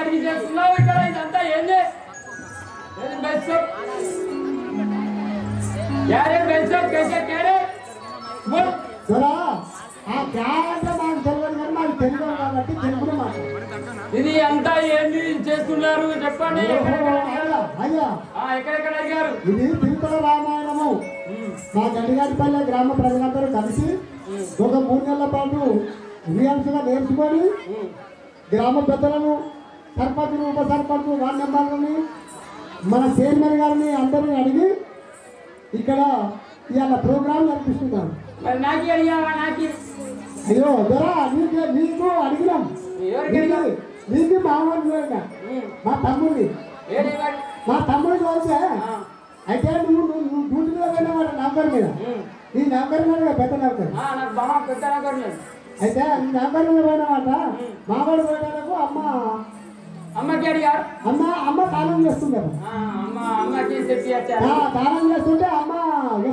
అడిగి చేస్తున్నావు ఇక్కడ ఇదంతా ఏంది यारे बेचो कैसे कह रहे बोल जरा ఆ క్యారెక్టర్ నాకు తెలియదు కానీ నాకు తెలుగు కాబట్టి తెలుగులో మాట్లాడు ఇది అంతా ఏంది చేస్తున్నారు చెప్పండి అయ్యా ఎక్కడెక్కడ అడిగారు ఇది తిరుపతి రామాయణము మా గండిగాడిపల్లె గ్రామ ప్రజలందరూ కలిసి ఒక 3 నెలల పాటు రియాల్స్గా నేర్చుకొని గ్రామ పెద్దలను సర్పంచులు ఉప సర్పంచులు వార్డు మెంబర్లని మన చైర్మన్ గారిని అందరినీ అడిగి ఇక్కడ ఇవాళ ప్రోగ్రాం నడిపిస్తున్నాం అయ్యో దొరా నీకు అడిగినాం నీకు మామూలు మా తమ్ముడిని చూస్తే అయితే నువ్వు డ్యూటీలో వెళ్ళిన నంబర్ మీద నీ నంబర్ మీద పెద్ద నంబర్ అయితే నీ నంబర్ మీద పోయినమాట మామూలు పోయడానికి అమ్మ తాళం చేస్తుంది తాళం చేస్తుంటే అమ్మ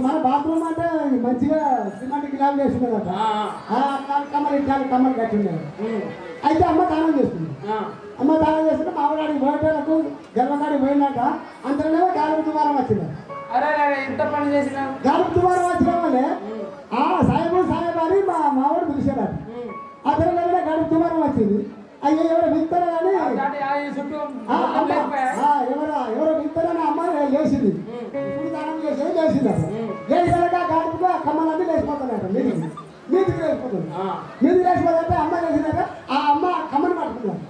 మన బాత్రూమ్ అంటే మంచిగా సిమెంట్ గిలాలు చేస్తుందట కమ్మలు కట్టిండే అయితే అమ్మ తాళం చేస్తుంది అమ్మ తాళం చేస్తుంటే మామూలు పోయేటకు గర్వగాడి పోయినాక అంతలోనే గాలిపు దుమారం వచ్చింది గాలిపు దుమారం వచ్చిన వాళ్ళే సాయబు అని మా మావాడు పిలిచాడు అతను గాలిపు దుమారం వచ్చింది అయ్యో ఎవరో విత్తనం అని ఎవరో విత్తనని అమ్మ లేచింది ఇప్పుడు దానం చేసేది లేచింది లేచినాక గాడిపుగా కమ్మలన్నీ లేచిపోతున్నాడు మీదికి లేచిపోతుంది మీదికి లేచిపోతుంటే అమ్మ లేచినాక ఆ అమ్మ కమ్మని పట్టుకున్నాడు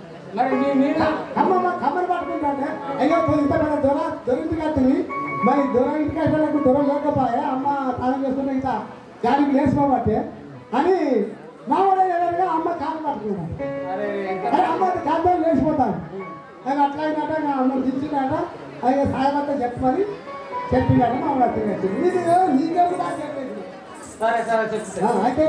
కమ్మని పట్టుకుంటాడే అయ్యో ఇంత పెద్ద దొరింటి కట్టింది మరి ఇంటికి వెళ్ళకు దొర లేకపోయా అమ్మ తానం చేస్తున్నా ఇంత గాడికి లేచిపోబట్టే అని మామూలు ఎవరిగా అమ్మ కాలు పట్టుకున్నాడు అమ్మ కాదు లేచిపోతాను నాకు అట్లా అయినట్ట నా అమ్మ దించినాక అయ్యో సాయమంతా చెప్పమని చెప్పినాక మామూలు నీకేమి చెప్పేది సరే సరే అయితే